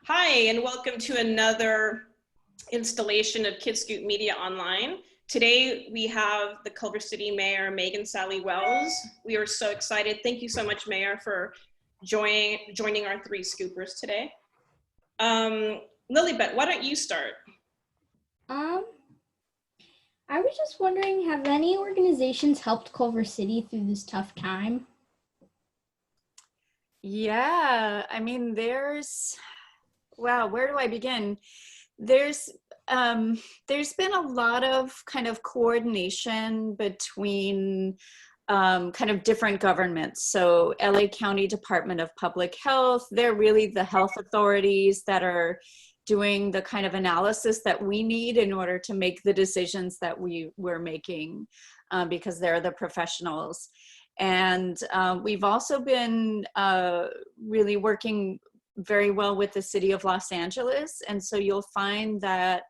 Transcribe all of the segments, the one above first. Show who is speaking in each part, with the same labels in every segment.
Speaker 1: Hi, and welcome to another installation of KidScoop Media Online. Today, we have the Culver City Mayor, Meghan Sahli-Wells. We are so excited. Thank you so much, Mayor, for joining our three scoopers today. Lilybet, why don't you start?
Speaker 2: I was just wondering, have any organizations helped Culver City through this tough time?
Speaker 3: Yeah, I mean, wow, where do I begin? There's there's been a lot of kind of coordination between kind of different governments. So LA County Department of Public Health, they're really the health authorities that are doing the kind of analysis that we need in order to make the decisions that we're making, because they're the professionals. And we've also been really working very well with the city of Los Angeles. And so you'll find that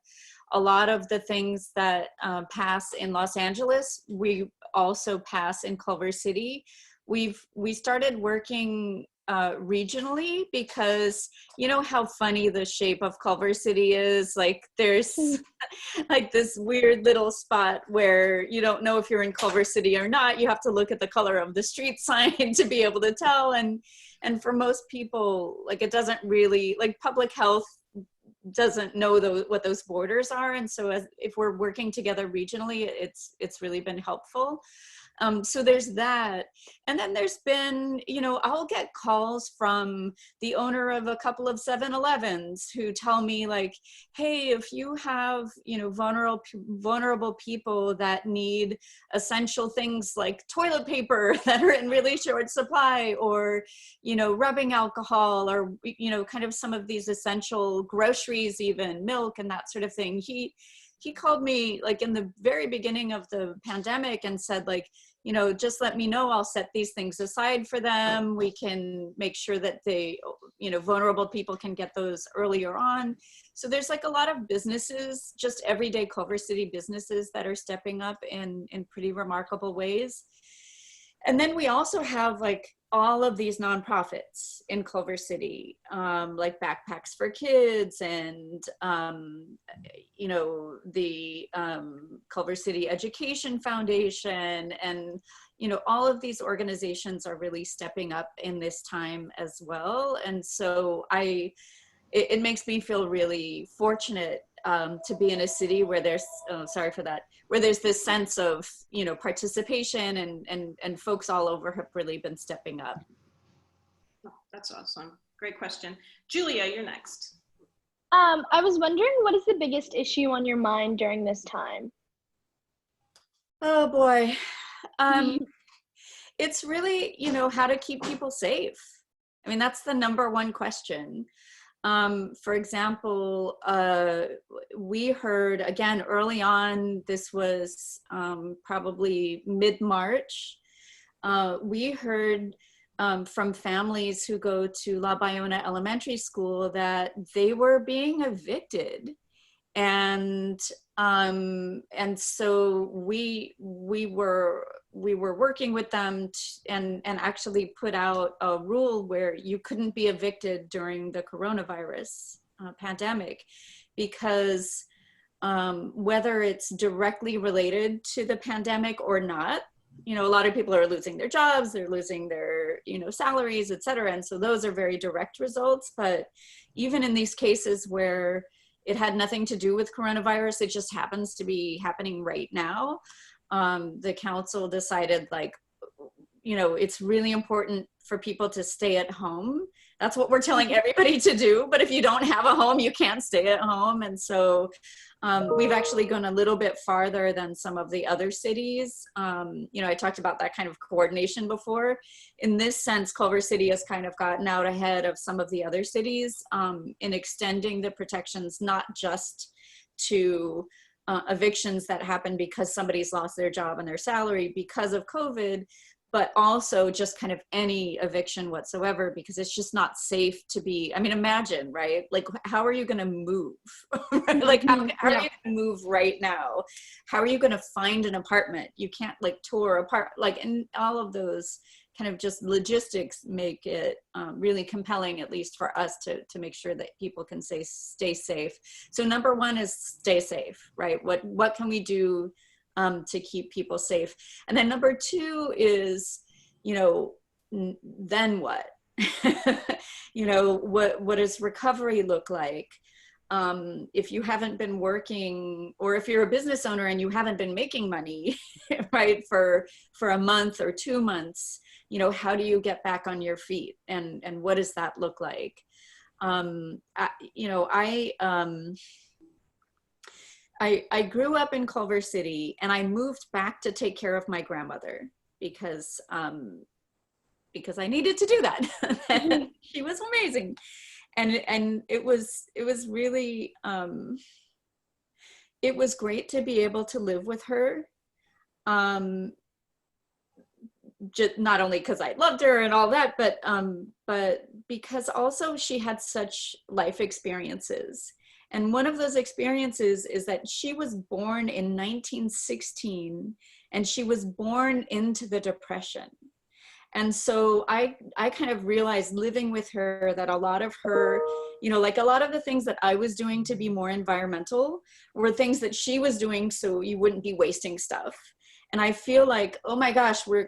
Speaker 3: a lot of the things that pass in Los Angeles, we also pass in Culver City. We started working regionally because you know how funny the shape of Culver City is. Like there's like this weird little spot where you don't know if you're in Culver City or not. You have to look at the color of the street sign to be able to tell. And for most people, like it doesn't really, like public health doesn't know what those borders are. And so if we're working together regionally, it's really been helpful. So there's that. And then there's been, you know, I'll get calls from the owner of a couple of 7-Elevens who tell me like, hey, if you have, you know, vulnerable people that need essential things like toilet paper that are in really short supply, or, you know, rubbing alcohol, or, you know, kind of some of these essential groceries, even milk and that sort of thing. He called me like in the very beginning of the pandemic and said like, you know, just let me know, I'll set these things aside for them. We can make sure that they, you know, vulnerable people can get those earlier on. So there's like a lot of businesses, just everyday Culver City businesses that are stepping up in pretty remarkable ways. And then we also have like all of these nonprofits in Culver City, like Backpacks for Kids and, you know, the Culver City Education Foundation. And, you know, all of these organizations are really stepping up in this time as well. And so it makes me feel really fortunate to be in a city where there's, sorry for that, where there's this sense of, you know, participation and folks all over have really been stepping up.
Speaker 1: Oh, that's awesome. Great question. Julia, you're next.
Speaker 4: I was wondering, what is the biggest issue on your mind during this time?
Speaker 3: Oh boy. It's really, you know, how to keep people safe. I mean, that's the #1 question. For example, we heard, again, early on, this was probably mid-March, we heard from families who go to La Bayona Elementary School that they were being evicted. And so we were working with them and actually put out a rule where you couldn't be evicted during the coronavirus pandemic, because whether it's directly related to the pandemic or not, you know, a lot of people are losing their jobs, they're losing their, you know, salaries, et cetera. And so those are very direct results. But even in these cases where it had nothing to do with coronavirus, it just happens to be happening right now, the council decided like, you know, it's really important for people to stay at home. That's what we're telling everybody to do. But if you don't have a home, you can't stay at home. And so we've actually gone a little bit farther than some of the other cities. You know, I talked about that kind of coordination before. In this sense, Culver City has kind of gotten out ahead of some of the other cities in extending the protections, not just to evictions that happen because somebody's lost their job and their salary because of COVID, but also just kind of any eviction whatsoever, because it's just not safe to be, I mean, imagine, right? Like, how are you gonna move? Like, how are you gonna move right now? How are you gonna find an apartment? You can't like tour apart, like, and all of those kind of just logistics make it really compelling, at least for us, to make sure that people can stay safe. So number one is stay safe, right? What can we do to keep people safe? And then number two is, then what? What does recovery look like? If you haven't been working, or if you're a business owner and you haven't been making money, right, for a month or 2 months, how do you get back on your feet, and what does that look like? I grew up in Culver City, and I moved back to take care of my grandmother because I needed to do that. She was amazing. And it was really, it was great to be able to live with her. Just not only because I loved her and all that, but because also she had such life experiences. And one of those experiences is that she was born in 1916, and she was born into the Depression. And so I kind of realized living with her that a lot of her, like a lot of the things that I was doing to be more environmental were things that she was doing so you wouldn't be wasting stuff. And I feel like, oh my gosh, we're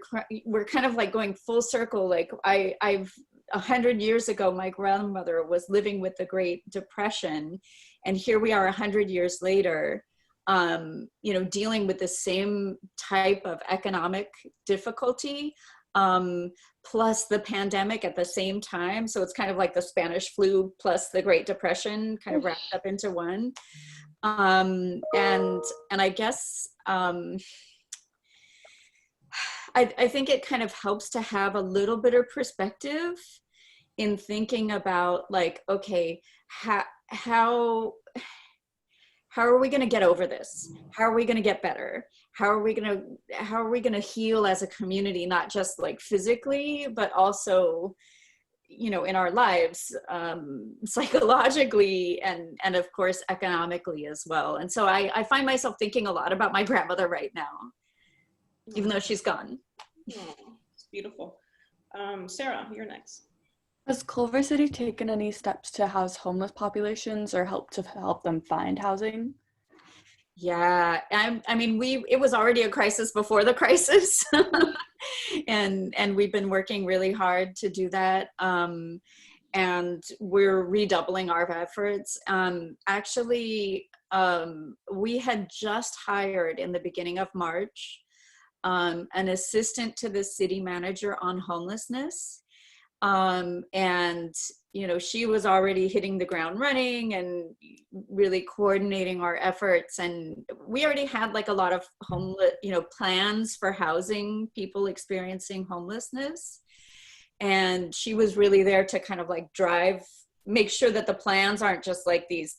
Speaker 3: kind of like going full circle. Like I've 100 years ago, my grandmother was living with the Great Depression, and here we are 100 years later, dealing with the same type of economic difficulty. Plus the pandemic at the same time. So it's kind of like the Spanish flu plus the Great Depression kind of wrapped up into one. And I guess, I think it kind of helps to have a little bit of perspective in thinking about, like, okay, how are we going to get over this? How are we going to get better? How are we going to heal as a community, not just like physically, but also, in our lives, psychologically, and of course, economically as well. And so I find myself thinking a lot about my grandmother right now, even though she's gone.
Speaker 1: Oh, it's beautiful. Sarah, you're next.
Speaker 5: Has Culver City taken any steps to house homeless populations or help them find housing?
Speaker 3: Yeah, I mean, it was already a crisis before the crisis, and we've been working really hard to do that, and we're redoubling our efforts. Actually, we had just hired in the beginning of March an assistant to the city manager on homelessness. And she was already hitting the ground running and really coordinating our efforts. And we already had like a lot of plans for housing people experiencing homelessness. And she was really there to kind of like make sure that the plans aren't just like these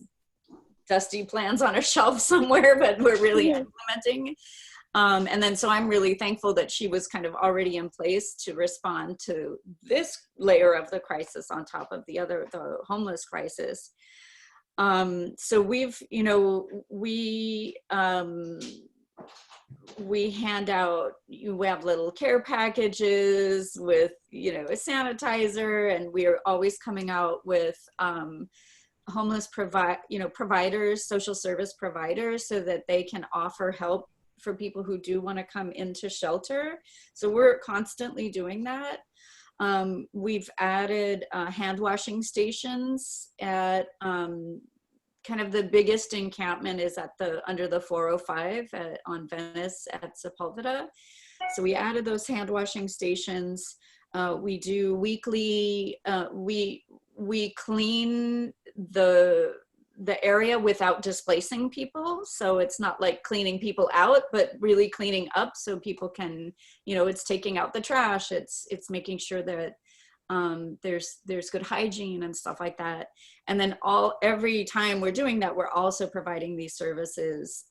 Speaker 3: dusty plans on a shelf somewhere, but we're really implementing. And then, so I'm really thankful that she was kind of already in place to respond to this layer of the crisis on top of the homeless crisis. So we hand out, we have little care packages with, a sanitizer, and we are always coming out with, homeless providers, social service providers, so that they can offer help for people who do want to come into shelter. So we're constantly doing that. We've added hand washing stations at kind of the biggest encampment is under the 405 on Venice at Sepulveda. So we added those hand washing stations. We do weekly, we clean the area without displacing people. So it's not like cleaning people out, but really cleaning up so people can, it's taking out the trash. It's making sure that there's good hygiene and stuff like that. And then every time we're doing that, we're also providing these services.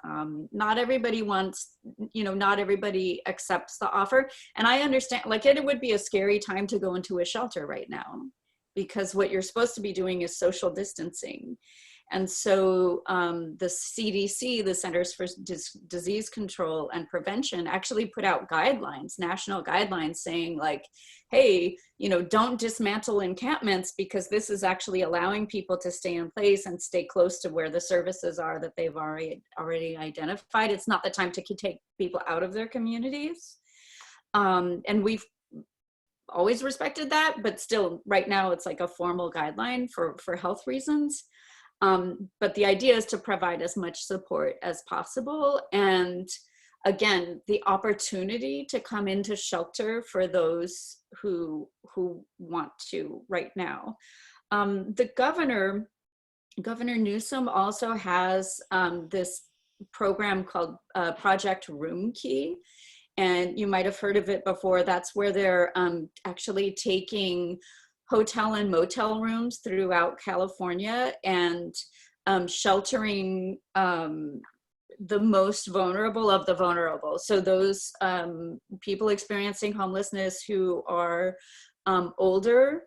Speaker 3: Not everybody not everybody accepts the offer. And I understand, like, it would be a scary time to go into a shelter right now, because what you're supposed to be doing is social distancing. And so the CDC, the Centers for Disease Control and Prevention, actually put out guidelines, national guidelines saying like, hey, you know, don't dismantle encampments because this is actually allowing people to stay in place and stay close to where the services are that they've already identified. It's not the time to take people out of their communities. And we've always respected that, but still right now it's like a formal guideline for health reasons. But the idea is to provide as much support as possible. And again, the opportunity to come into shelter for those who want to right now. The Governor Newsom also has this program called Project Room Key. And you might have heard of it before. That's where they're actually taking hotel and motel rooms throughout California and sheltering the most vulnerable of the vulnerable. So those people experiencing homelessness who are older,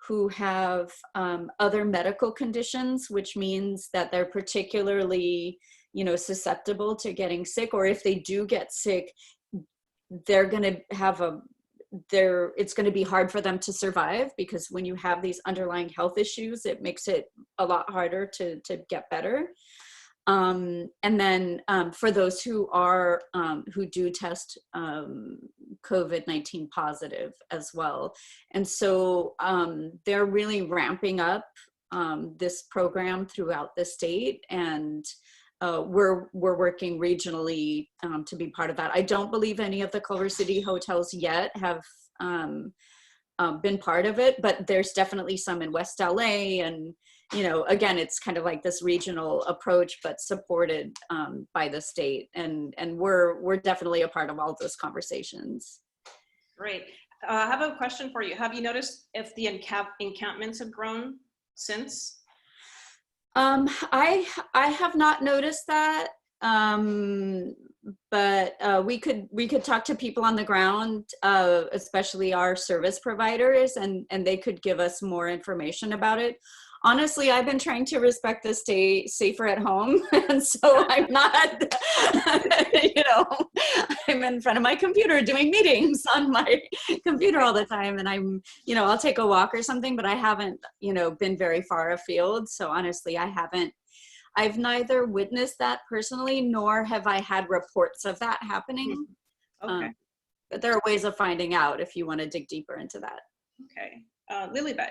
Speaker 3: who have other medical conditions, which means that they're particularly, you know, susceptible to getting sick, or if they do get sick, they're going to have it's going to be hard for them to survive, because when you have these underlying health issues, it makes it a lot harder to get better. And then for those who do test COVID-19 positive as well. And so they're really ramping up this program throughout the state, and we're working regionally to be part of that. I don't believe any of the Culver City hotels yet have been part of it, but there's definitely some in West LA. And, you know, again, it's kind of like this regional approach, but supported by the state. And we're definitely a part of all those conversations.
Speaker 1: Great. I have a question for you. Have you noticed if the encampments have grown since?
Speaker 3: I have not noticed that, but we could talk to people on the ground, especially our service providers, and they could give us more information about it. Honestly, I've been trying to respect the stay safer at home, and so I'm not, you know, I'm in front of my computer doing meetings on my computer all the time, and I'm, you know, I'll take a walk or something, but I haven't, you know, been very far afield. So honestly, I've neither witnessed that personally, nor have I had reports of that happening.
Speaker 1: Okay.
Speaker 3: But there are ways of finding out if you want to dig deeper into that.
Speaker 1: Okay. Lilybet,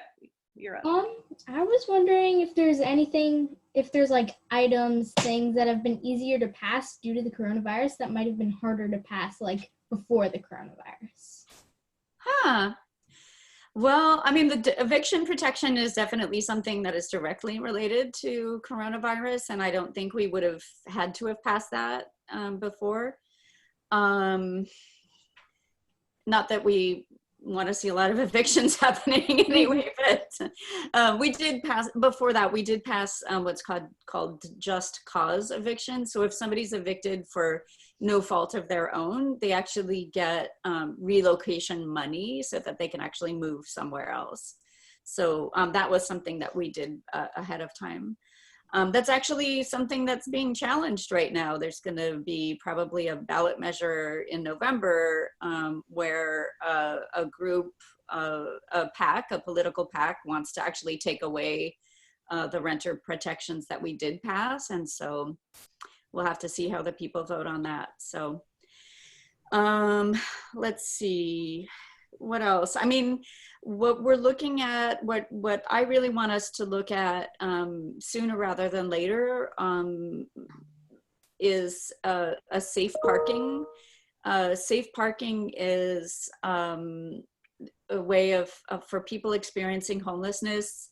Speaker 1: you're up.
Speaker 2: I was wondering if there's like items, things that have been easier to pass due to the coronavirus that might have been harder to pass like before the coronavirus.
Speaker 3: Huh. Well, I mean, the eviction protection is definitely something that is directly related to coronavirus, and I don't think we would have had to have passed that before. Not that we want to see a lot of evictions happening anyway, but we did pass, before that, we did pass what's called just cause eviction. So if somebody's evicted for no fault of their own, they actually get relocation money so that they can actually move somewhere else. So that was something that we did ahead of time. That's actually something that's being challenged right now. There's going to be probably a ballot measure in November where a group, a political PAC wants to actually take away the renter protections that we did pass. And so we'll have to see how the people vote on that. So let's see. What else? I mean, what we're looking at, what I really want us to look at sooner rather than later is a safe parking. Safe parking is a way for people experiencing homelessness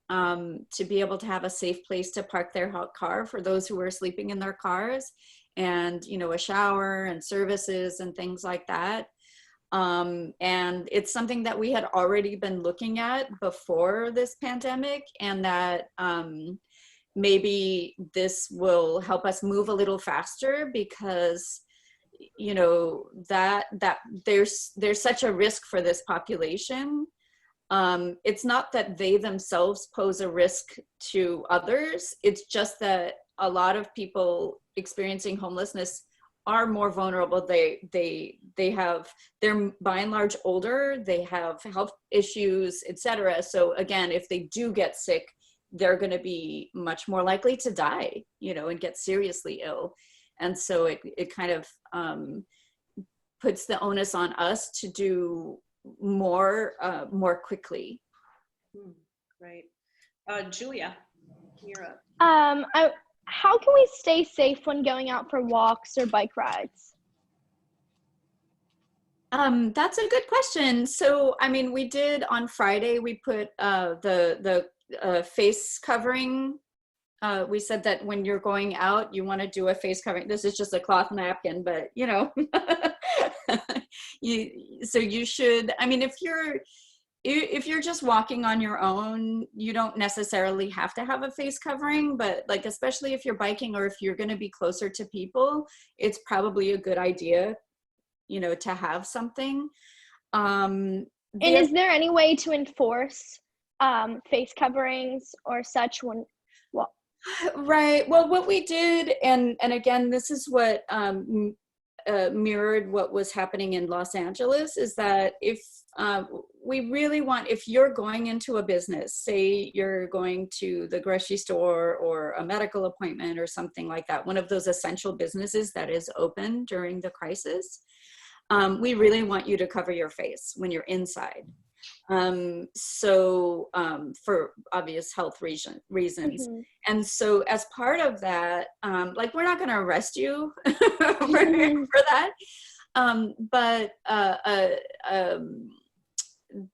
Speaker 3: to be able to have a safe place to park their car for those who are sleeping in their cars, and, you know, a shower and services and things like that. And it's something that we had already been looking at before this pandemic, and that maybe this will help us move a little faster, because, you know, that there's such a risk for this population It's not that they themselves pose a risk to others. It's just that a lot of people experiencing homelessness are more vulnerable. They're by and large older, they have health issues, etc. So again, if they do get sick, they're going to be much more likely to die, and get seriously ill. And so it kind of puts the onus on us to do more quickly.
Speaker 1: Right. Julia, you're up.
Speaker 4: How can we stay safe when going out for walks or bike rides?
Speaker 3: That's a good question. So, I mean, we did on Friday, we put the face covering. We said that when you're going out, you want to do a face covering. This is just a cloth napkin, but so you should, I mean, if you're just walking on your own, you don't necessarily have to have a face covering, but like, especially if you're biking or if you're going to be closer to people, it's probably a good idea, to have something.
Speaker 4: And is there any way to enforce face coverings or such when, well?
Speaker 3: Right. Well, what we did, and again, this is what mirrored what was happening in Los Angeles, is that if you're going into a business, say you're going to the grocery store or a medical appointment or something like that, one of those essential businesses that is open during the crisis, we really want you to cover your face when you're inside. For obvious health reasons.
Speaker 4: Mm-hmm.
Speaker 3: And so as part of that, we're not going to arrest you for that. But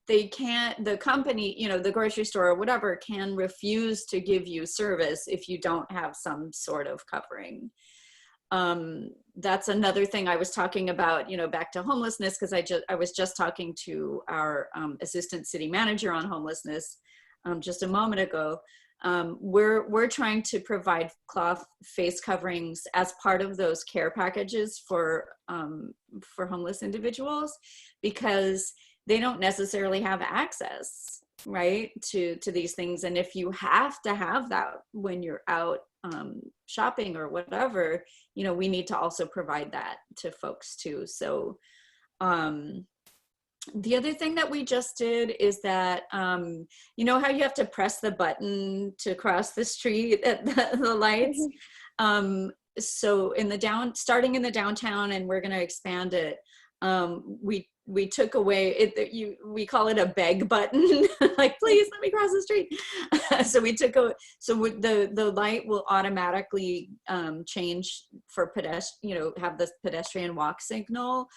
Speaker 3: the company, the grocery store or whatever, can refuse to give you service if you don't have some sort of covering. That's another thing I was talking about, back to homelessness, because I was just talking to our assistant city manager on homelessness just a moment ago. We're trying to provide cloth face coverings as part of those care packages for homeless individuals, because they don't necessarily have access, right, to these things. And if you have to have that when you're out shopping or whatever, we need to also provide that to folks too. So the other thing that we just did is that, how you have to press the button to cross the street at the lights. So starting in the downtown, and we're going to expand it, we took away it. We call it a beg button, like, please let me cross the street. So the light will automatically change for pedestrian, have this pedestrian walk signal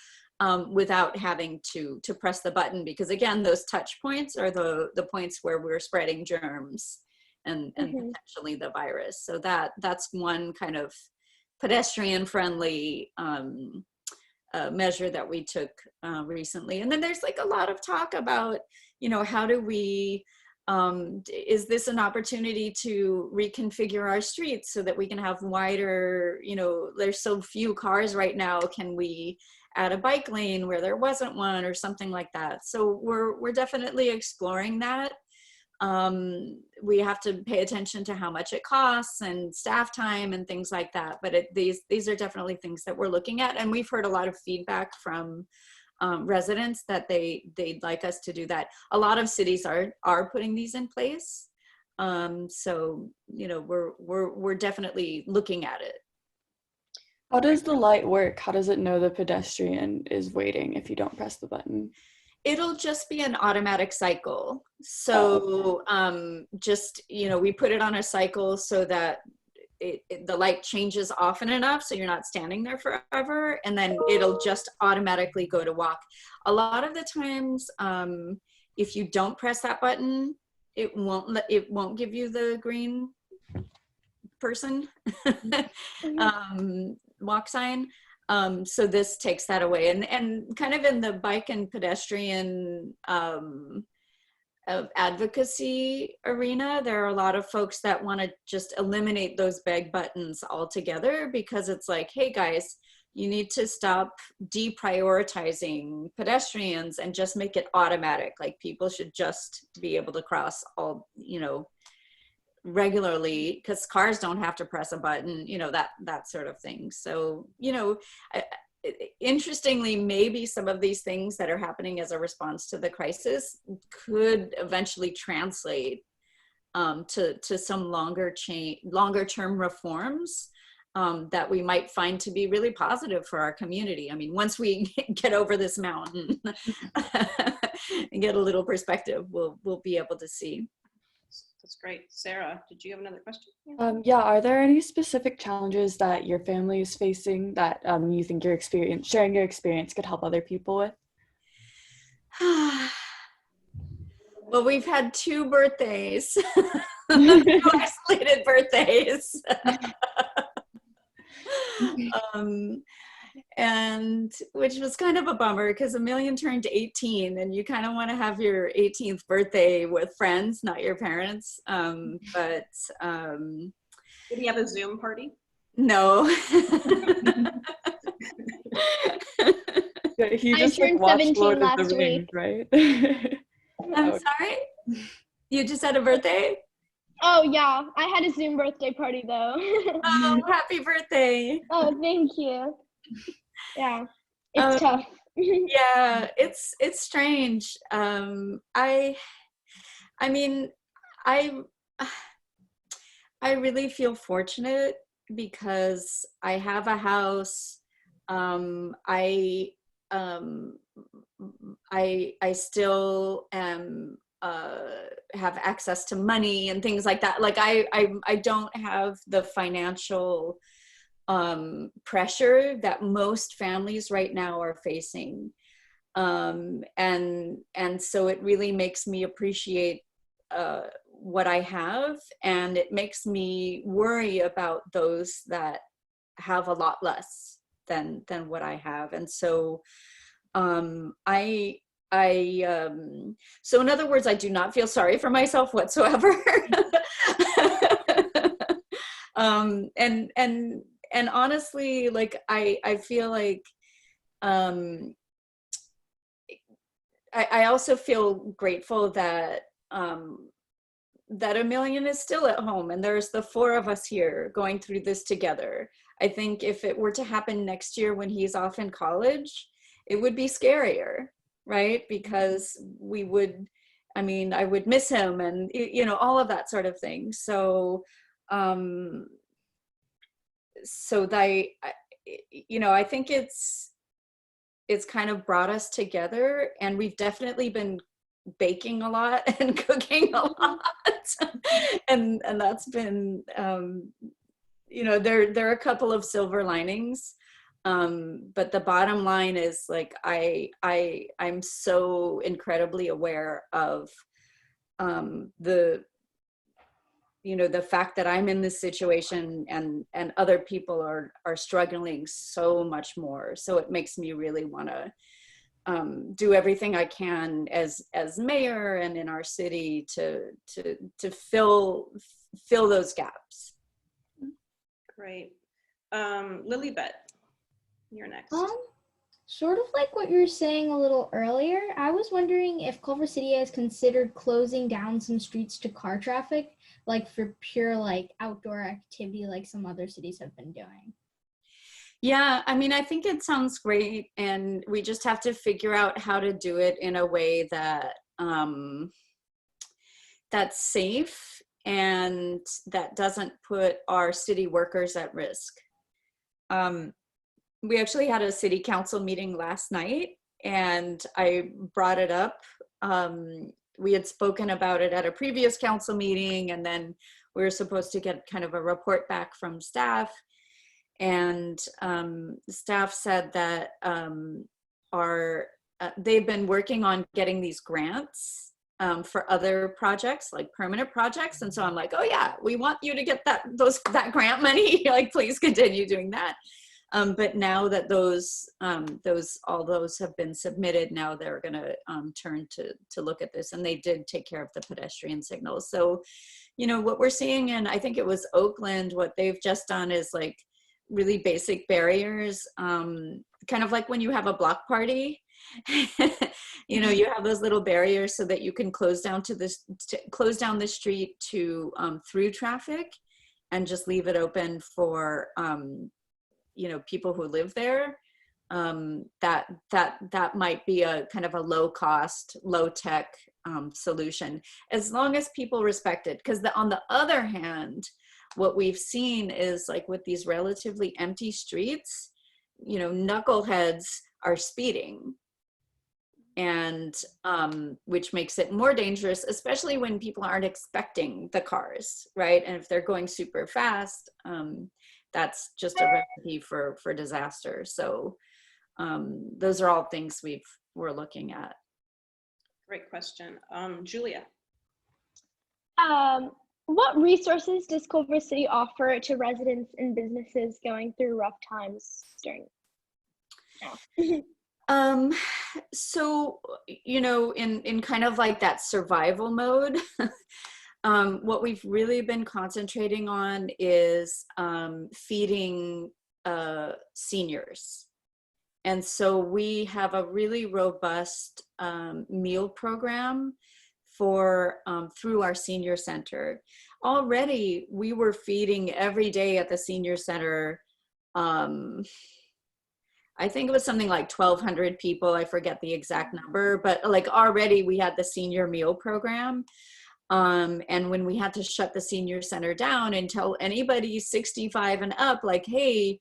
Speaker 3: without having to press the button, because again, those touch points are the points where we're spreading germs and potentially the virus. So that's one kind of pedestrian friendly measure that we took recently. And then there's a lot of talk about, how do we, is this an opportunity to reconfigure our streets so that we can have wider, there's so few cars right now, can we add a bike lane where there wasn't one or something like that? So we're definitely exploring that. We have to pay attention to how much it costs and staff time and things like that. But these are definitely things that we're looking at. And we've heard a lot of feedback from residents that they'd like us to do that. A lot of cities are putting these in place. So, we're definitely looking at it.
Speaker 5: How does the light work? How does it know the pedestrian is waiting if you don't press the button?
Speaker 3: It'll just be an automatic cycle. So we put it on a cycle so that the light changes often enough so you're not standing there forever, and then it'll just automatically go to walk. A lot of the times, if you don't press that button, it won't give you the green person walk sign. So this takes that away, and kind of in the bike and pedestrian advocacy arena, there are a lot of folks that want to just eliminate those beg buttons altogether, because it's like, hey guys, You need to stop deprioritizing pedestrians and just make it automatic. Like people should just be able to cross all, you know, regularly, because cars don't have to press a button, you know, that sort of thing. So, you know, interestingly, maybe some of these things that are happening as a response to the crisis could eventually translate to some longer term reforms that we might find to be really positive for our community. I mean, once we get over this mountain and get a little perspective, we'll be able to see.
Speaker 1: That's great. Sarah, did you have another question?
Speaker 5: Yeah, are there any specific challenges that your family is facing that you think sharing your experience could help other people with?
Speaker 3: Well, we've had 2 birthdays, 2 isolated birthdays. And which was kind of a bummer because Amelia turned 18 and you kind of want to have your 18th birthday with friends, not your parents. But
Speaker 1: did he have a Zoom party?
Speaker 3: No.
Speaker 5: He
Speaker 4: I
Speaker 5: just
Speaker 4: turned
Speaker 5: watched
Speaker 4: 17
Speaker 5: Lord of the
Speaker 4: last
Speaker 5: Rings, right?
Speaker 3: I'm sorry? You just had a birthday?
Speaker 4: Oh yeah, I had a Zoom birthday party though.
Speaker 3: Oh, happy birthday.
Speaker 4: Oh, thank you. Yeah, it's tough.
Speaker 3: Yeah, it's strange. I mean, I really feel fortunate because I have a house. I still am have access to money and things like that. Like I don't have the financial pressure that most families right now are facing. And so it really makes me appreciate what I have, and it makes me worry about those that have a lot less than what I have. And so so in other words, I do not feel sorry for myself whatsoever. And honestly, like I feel like I also feel grateful that that Amelia is still at home and there's the 4 of us here going through this together. I think if it were to happen next year when he's off in college, it would be scarier, right? Because I would miss him and, you know, all of that sort of thing. So, you know, I think it's kind of brought us together, and we've definitely been baking a lot and cooking a lot. and that's been, you know, there are a couple of silver linings. But the bottom line is like, I'm so incredibly aware of the fact that I'm in this situation and other people are struggling so much more. So it makes me really want to do everything I can as mayor and in our city to fill those gaps.
Speaker 1: Great. Lilybet, you're next.
Speaker 2: Sort of like what you were saying a little earlier, I was wondering if Culver City has considered closing down some streets to car traffic, like for pure like outdoor activity like some other cities have been doing.
Speaker 3: Yeah, I mean, I think it sounds great, and we just have to figure out how to do it in a way that that's safe and that doesn't put our city workers at risk. We actually had a city council meeting last night, and I brought it up. We had spoken about it at a previous council meeting, and then we were supposed to get kind of a report back from staff. And staff said that they've been working on getting these grants for other projects, like permanent projects. And so I'm like, oh yeah, we want you to get that grant money. Like, please continue doing that. But now that all those have been submitted, now they're going to turn to look at this, and they did take care of the pedestrian signals. So, you know, what we're seeing in, I think it was Oakland, what they've just done is like really basic barriers, kind of like when you have a block party. You know, you have those little barriers so that you can close down close down the street to through traffic, and just leave it open for you know, people who live there. That might be a kind of a low cost, low tech solution, as long as people respect it. Because on the other hand, what we've seen is, like, with these relatively empty streets, you know, knuckleheads are speeding, and which makes it more dangerous, especially when people aren't expecting the cars, right? And if they're going super fast, that's just a recipe for disaster. So those are all things we're looking at.
Speaker 1: Great question. Julia.
Speaker 4: What resources does Culver City offer to residents and businesses going through rough times during now?
Speaker 3: So, you know, in kind of like that survival mode, what we've really been concentrating on is feeding seniors. And so we have a really robust meal program for through our senior center. Already, we were feeding every day at the senior center. I think it was something like 1,200 people. I forget the exact number, but like already we had the senior meal program. And when we had to shut the senior center down and tell anybody 65 and up, like, hey,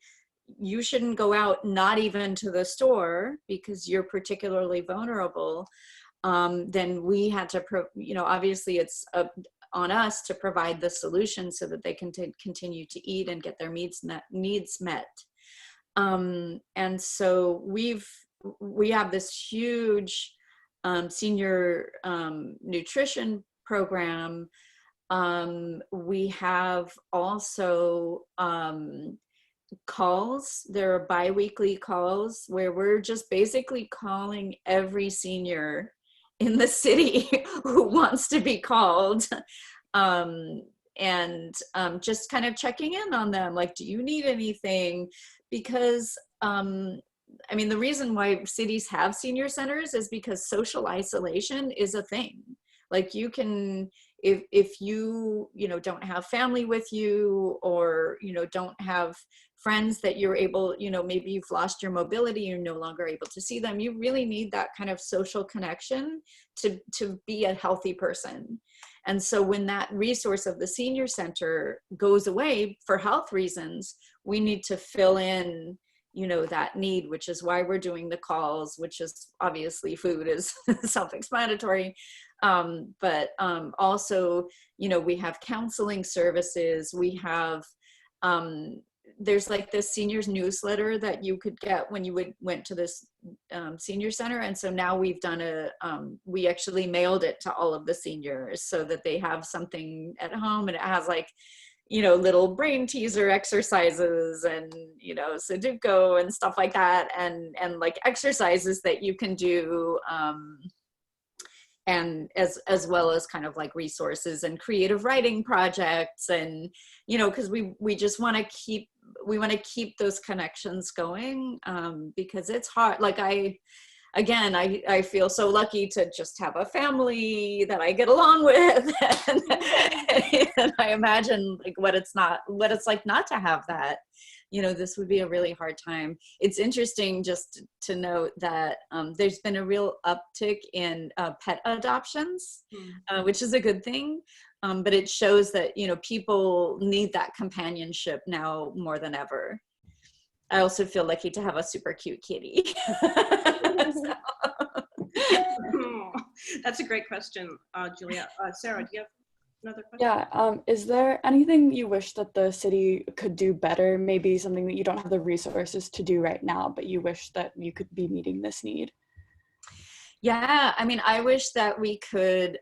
Speaker 3: you shouldn't go out, not even to the store, because you're particularly vulnerable, then we had to, you know, obviously it's on us to provide the solution so that they can continue to eat and get their needs met. And so we have this huge senior nutrition program. We have also calls. There are bi-weekly calls where we're just basically calling every senior in the city who wants to be called, and just kind of checking in on them, like, do you need anything? Because I mean, the reason why cities have senior centers is because social isolation is a thing. Like, you can, if you know, don't have family with you, or, you know, don't have friends that you're able, you know, maybe you've lost your mobility, you're no longer able to see them, you really need that kind of social connection to be a healthy person. And so when that resource of the senior center goes away for health reasons, we need to fill in, you know, that need, which is why we're doing the calls, which is obviously food is self-explanatory. But also, you know, we have counseling services. We have, there's like this seniors newsletter that you could get when you went to this senior center. And so now we've done we actually mailed it to all of the seniors so that they have something at home, and it has, like, you know, little brain teaser exercises and, you know, Sudoku and stuff like that, and like exercises that you can do, and as well as kind of like resources and creative writing projects, and, you know, because we just want to keep those connections going, because it's hard. Like, I feel so lucky to just have a family that I get along with, and I imagine, like, what it's like not to have that. You know, this would be a really hard time. It's interesting just to note that there's been a real uptick in pet adoptions, which is a good thing. But it shows that, you know, people need that companionship now more than ever. I also feel lucky to have a super cute kitty. So.
Speaker 1: That's a great question, Julia. Sarah, do you have another question?
Speaker 5: Yeah, is there anything you wish that the city could do better? Maybe something that you don't have the resources to do right now, but you wish that you could be meeting this need?
Speaker 3: Yeah, I mean, I wish that we could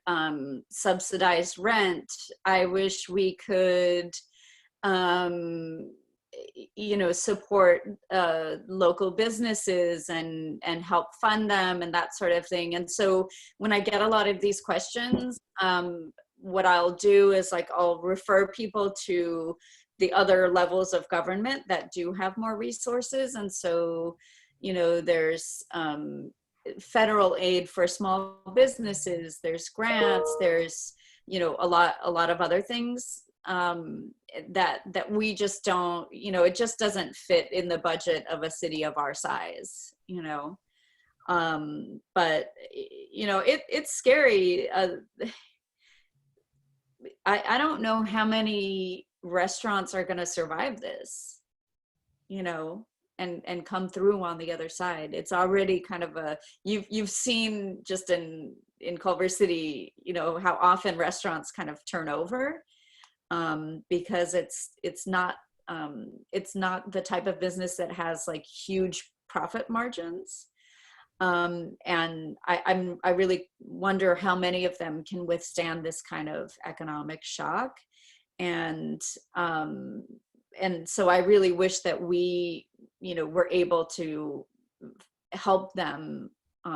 Speaker 3: subsidize rent. I wish we could, you know, support local businesses and help fund them and that sort of thing. And so when I get a lot of these questions, what I'll do is, like, I'll refer people to the other levels of government that do have more resources. And so, you know, there's federal aid for small businesses, there's grants, there's, you know, a lot of other things that we just don't, you know, it just doesn't fit in the budget of a city of our size, you know. But you know, it's scary. I don't know how many restaurants are going to survive this, you know, and come through on the other side. It's already kind of a, you've seen just in Culver City, you know, how often restaurants kind of turn over, because it's not the type of business that has like huge profit margins. And I really wonder how many of them can withstand this kind of economic shock. And so I really wish that we, you know, were able to help them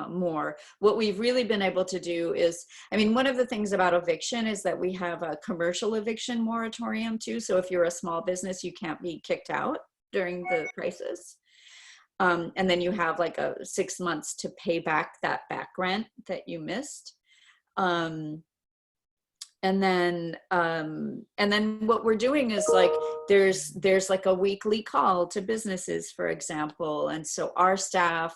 Speaker 3: more. What we've really been able to do is, I mean, one of the things about eviction is that we have a commercial eviction moratorium too. So if you're a small business, you can't be kicked out during the crisis. And then you have like 6 months to pay back that back rent that you missed. And then what we're doing is like, there's like a weekly call to businesses, for example. And so our staff,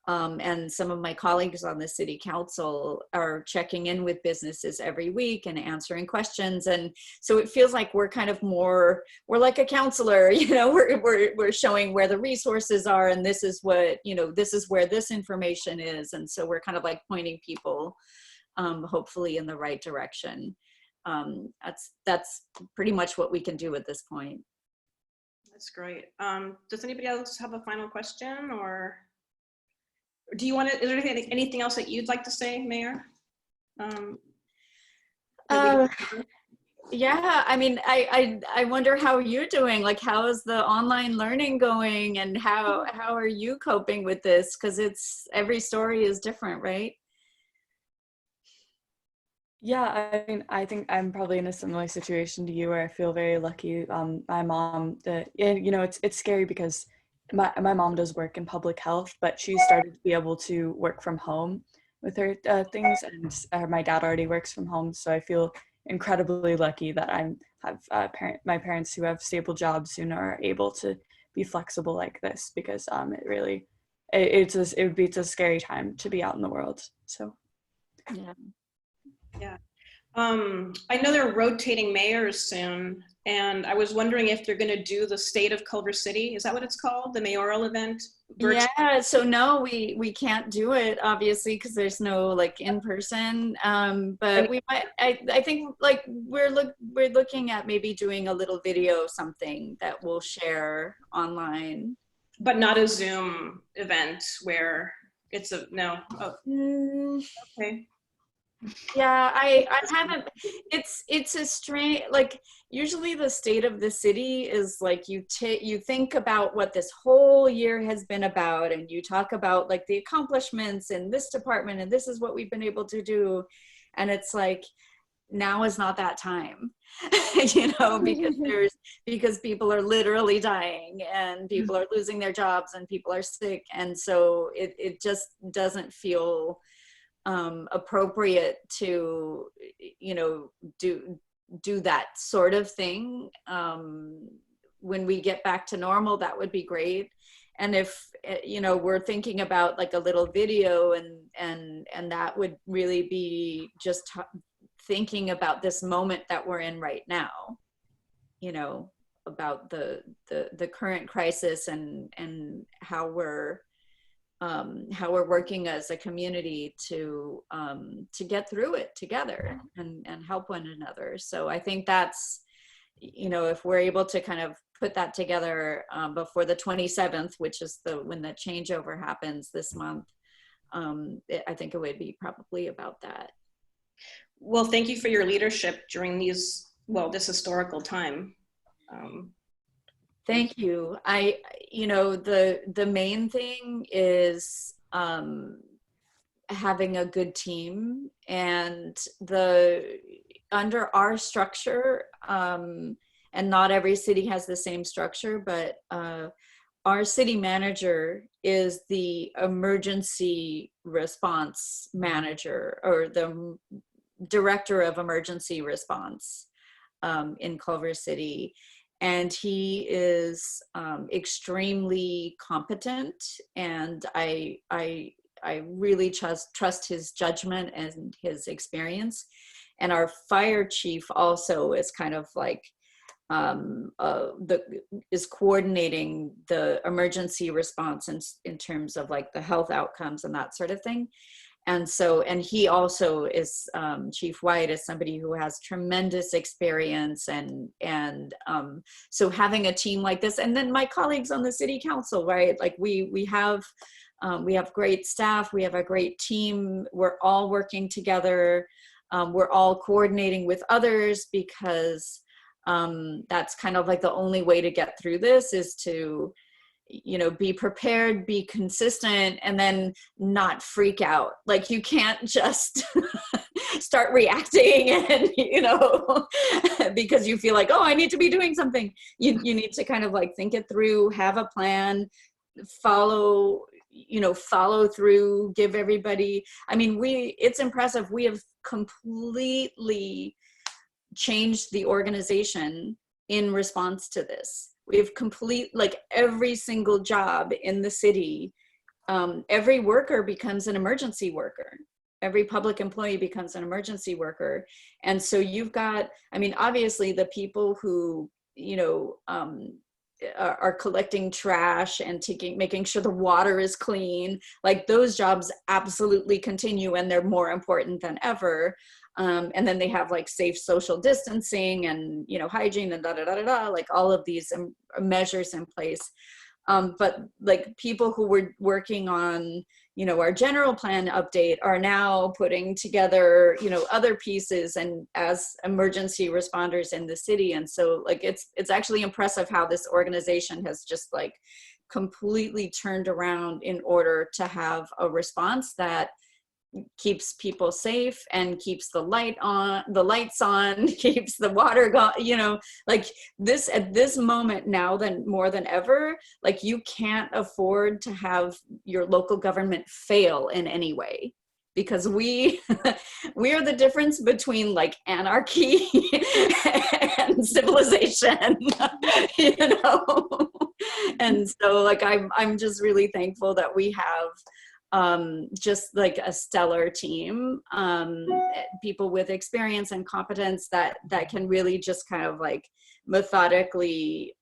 Speaker 3: and some of my colleagues on the city council are checking in with businesses every week and answering questions. And so it feels like we're kind of more, we're like a counselor, you know, we're showing where the resources are, and this is what, you know, this is where this information is. And so we're kind of like pointing people, hopefully in the right direction. That's pretty much what we can do at this point.
Speaker 1: That's great. Does anybody else have a final question, or do you want to, is there anything else that you'd like to say, Mayor?
Speaker 3: Yeah, I mean, I wonder how you're doing. Like, how is the online learning going, and how are you coping with this? Because it's, every story is different, right?
Speaker 5: Yeah, I mean, I think I'm probably in a similar situation to you, where I feel very lucky. My mom, you know, it's scary because my mom does work in public health, but she started to be able to work from home with her things, and my dad already works from home, so I feel incredibly lucky that I have my parents who have stable jobs and are able to be flexible like this, because it really it's a scary time to be out in the world. So
Speaker 1: yeah. I know they're rotating mayors soon, and I was wondering if they're going to do the State of Culver City. Is that what it's called? The mayoral event?
Speaker 3: Yeah, so no, we can't do it, obviously, because there's no like in person. But we might, I think like we're looking at maybe doing a little video, something that we'll share online.
Speaker 1: But not a Zoom event where it's a, no. Oh. Okay.
Speaker 3: Yeah, I haven't, it's a strange, like usually the state of the city is like, you think about what this whole year has been about, and you talk about like the accomplishments in this department, and this is what we've been able to do. And it's like, now is not that time, you know, because people are literally dying, and people are losing their jobs, and people are sick. And so it just doesn't feel appropriate to, you know, do that sort of thing. When we get back to normal, that would be great. And if, you know, we're thinking about like a little video, and that would really be just thinking about this moment that we're in right now, you know, about the current crisis, and how we're working as a community to get through it together, and help one another. So I think that's, you know, if we're able to kind of put that together before the 27th, which is when the changeover happens this month, I think it would be probably about that.
Speaker 1: Well, thank you for your leadership during this historical time.
Speaker 3: Thank you. You know, the main thing is having a good team, and under our structure, and and not every city has the same structure, but our city manager is the emergency response manager, or the director of emergency response in Culver City. And he is extremely competent, and I really trust his judgment and his experience. And our fire chief also is kind of like is coordinating the emergency response in terms of like the health outcomes and that sort of thing. And so, and he also is, Chief White is somebody who has tremendous experience, and so having a team like this, and then my colleagues on the city council, right? Like we have great staff, we have a great team, we're all working together, we're all coordinating with others, because that's kind of like the only way to get through this, is to, you know, be prepared, be consistent, and then not freak out. Like, you can't just start reacting and, you know, because you feel like, oh, I need to be doing something. You need to kind of like think it through, have a plan, follow through, give everybody, I mean, it's impressive. We have completely changed the organization in response to this. We have like every single job in the city, every worker becomes an emergency worker. Every public employee becomes an emergency worker. And so you've got, I mean, obviously the people who, you know, are collecting trash and making sure the water is clean, like those jobs absolutely continue, and they're more important than ever. And then they have like safe social distancing and, you know, hygiene and like all of these measures in place. But like people who were working on, you know, our general plan update are now putting together, you know, other pieces and as emergency responders in the city. And so like, it's actually impressive how this organization has just like completely turned around in order to have a response that keeps people safe and keeps the lights on, keeps the water going, you know, like this, at this moment now more than ever, like you can't afford to have your local government fail in any way, because we are the difference between like anarchy and civilization, you know. And so like I'm just really thankful that we have just like a stellar team, people with experience and competence that can really just kind of like methodically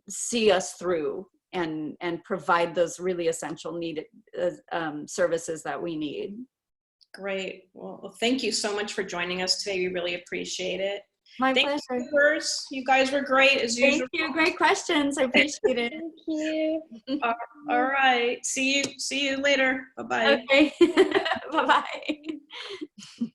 Speaker 3: see us through and provide those really essential needed services that we need.
Speaker 1: Great. Well, thank you so much for joining us today. We really appreciate it.
Speaker 3: My
Speaker 1: Thank
Speaker 3: pleasure.
Speaker 1: You guys were great as usual.
Speaker 3: Thank you. Great questions. I appreciate it.
Speaker 4: Thank you.
Speaker 1: All right. See you later. Bye-bye.
Speaker 3: Okay. Bye-bye.